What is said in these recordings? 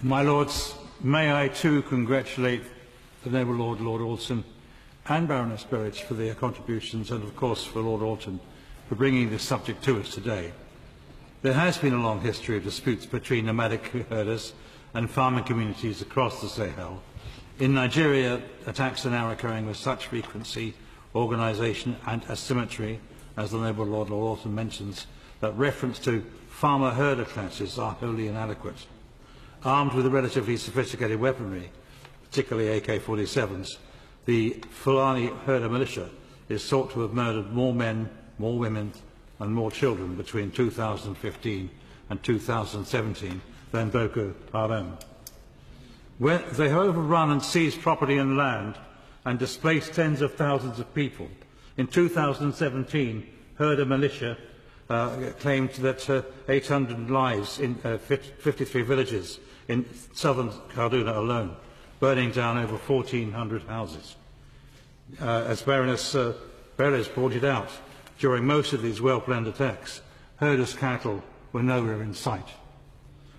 My Lords, may I too congratulate the Noble Lord Alton and Baroness Berridge for their contributions, and of course for Lord Alton for bringing this subject to us today. There has been a long history of disputes between nomadic herders and farming communities across the Sahel. In Nigeria, attacks are now occurring with such frequency, organisation and asymmetry, as the Noble Lord Alton mentions, that reference to farmer-herder classes are wholly inadequate. Armed with a relatively sophisticated weaponry, particularly AK-47s, the Fulani herder militia is thought to have murdered more men, more women and more children between 2015 and 2017 than Boko Haram. They have overrun and seized property and land and displaced tens of thousands of people. In 2017, herder militia claimed that 800 lives in 53 villages in southern Kaduna alone, burning down over 1,400 houses. As Baroness Berridge pointed out, during most of these well-planned attacks, herders' cattle were nowhere in sight.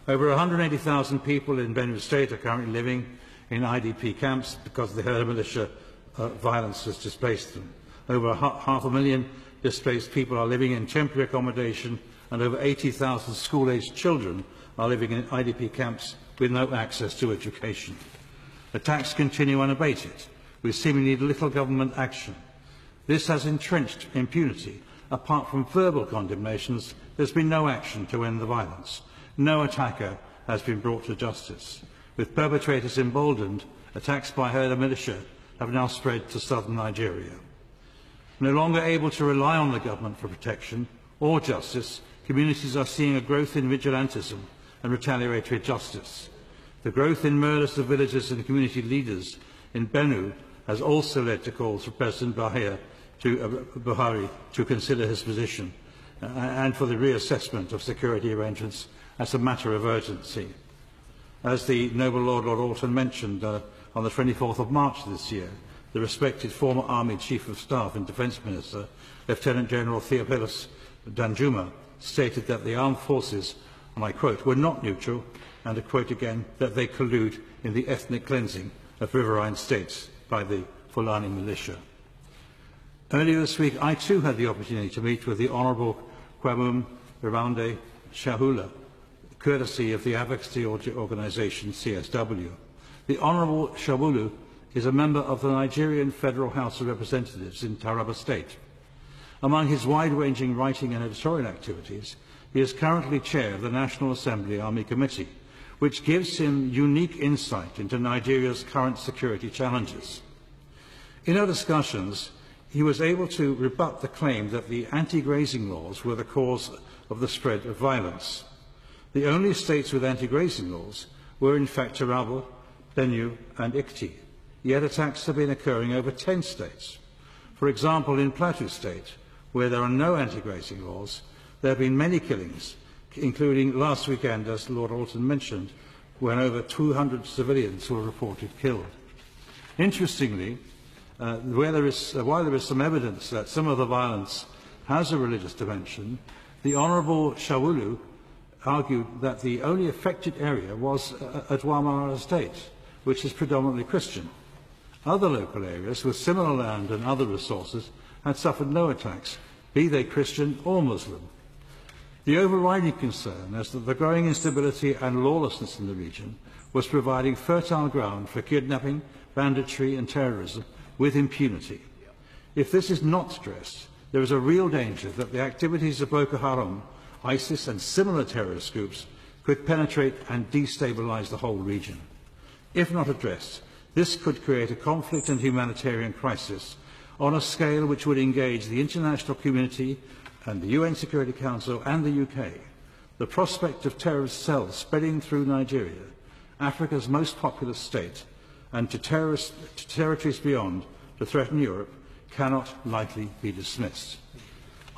Over 180,000 people in Benue State are currently living in IDP camps because the herder militia violence has displaced them. Over 500,000 displaced people are living in temporary accommodation, and over 80,000 school-aged children are living in IDP camps with no access to education. Attacks continue unabated, with seemingly little government action. This has entrenched impunity. Apart from verbal condemnations, there has been no action to end the violence. No attacker has been brought to justice. With perpetrators emboldened, attacks by herder militia have now spread to southern Nigeria. No longer able to rely on the government for protection or justice, communities are seeing a growth in vigilantism and retaliatory justice. The growth in murders of villagers and community leaders in Benue has also led to calls for President Buhari to consider his position and for the reassessment of security arrangements as a matter of urgency. As the Noble Lord Alton mentioned on the 24th of March this year, the respected former Army Chief of Staff and Defence Minister, Lieutenant General Theophilus Danjuma, stated that the armed forces, and I quote, were not neutral, and I quote again, that they collude in the ethnic cleansing of riverine states by the Fulani militia. Earlier this week, I too had the opportunity to meet with the Honourable Kwabum Rirande Shahula, courtesy of the advocacy organisation CSW. The Honourable Shahulu is a member of the Nigerian Federal House of Representatives in Taraba State. Among his wide-ranging writing and editorial activities, he is currently chair of the National Assembly Army Committee, which gives him unique insight into Nigeria's current security challenges. In our discussions, he was able to rebut the claim that the anti-grazing laws were the cause of the spread of violence. The only states with anti-grazing laws were in fact Taraba, Benue and Ikiti, yet attacks have been occurring over 10 states. For example, in Plateau State, where there are no anti-grazing laws, there have been many killings, including last weekend, as Lord Alton mentioned, when over 200 civilians were reported killed. Interestingly, while there is some evidence that some of the violence has a religious dimension, the Honourable Shawulu argued that the only affected area was Adwamara State, which is predominantly Christian. Other local areas with similar land and other resources had suffered no attacks, be they Christian or Muslim. The overriding concern is that the growing instability and lawlessness in the region was providing fertile ground for kidnapping, banditry and terrorism with impunity. If this is not addressed, there is a real danger that the activities of Boko Haram, ISIS and similar terrorist groups could penetrate and destabilise the whole region. If not addressed, this could create a conflict and humanitarian crisis on a scale which would engage the international community and the UN Security Council and the UK. The prospect of terrorist cells spreading through Nigeria, Africa's most populous state, and to territories beyond to threaten Europe cannot lightly be dismissed.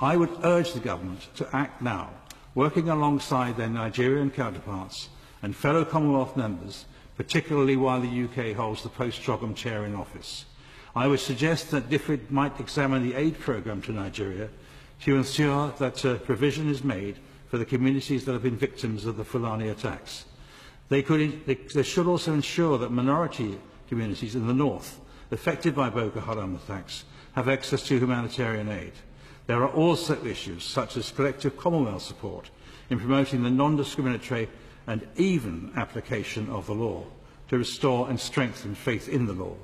I would urge the government to act now, working alongside their Nigerian counterparts and fellow Commonwealth members, particularly while the UK holds the post-Chogam chair in office. I would suggest that DFID might examine the aid programme to Nigeria to ensure that provision is made for the communities that have been victims of the Fulani attacks. They should also ensure that minority communities in the north affected by Boko Haram attacks have access to humanitarian aid. There are also issues such as collective Commonwealth support in promoting the non-discriminatory and even application of the law to restore and strengthen faith in the law.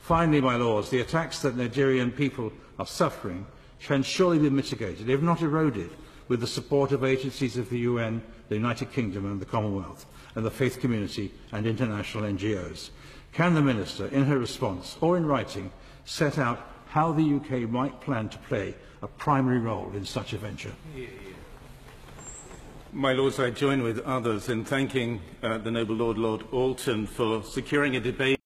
Finally, my lords, the attacks that Nigerian people are suffering can surely be mitigated, if not eroded, with the support of agencies of the UN, the United Kingdom and the Commonwealth, and the faith community and international NGOs. Can the Minister, in her response or in writing, set out how the UK might plan to play a primary role in such a venture? My Lords, I join with others in thanking the Noble Lord Alton for securing a debate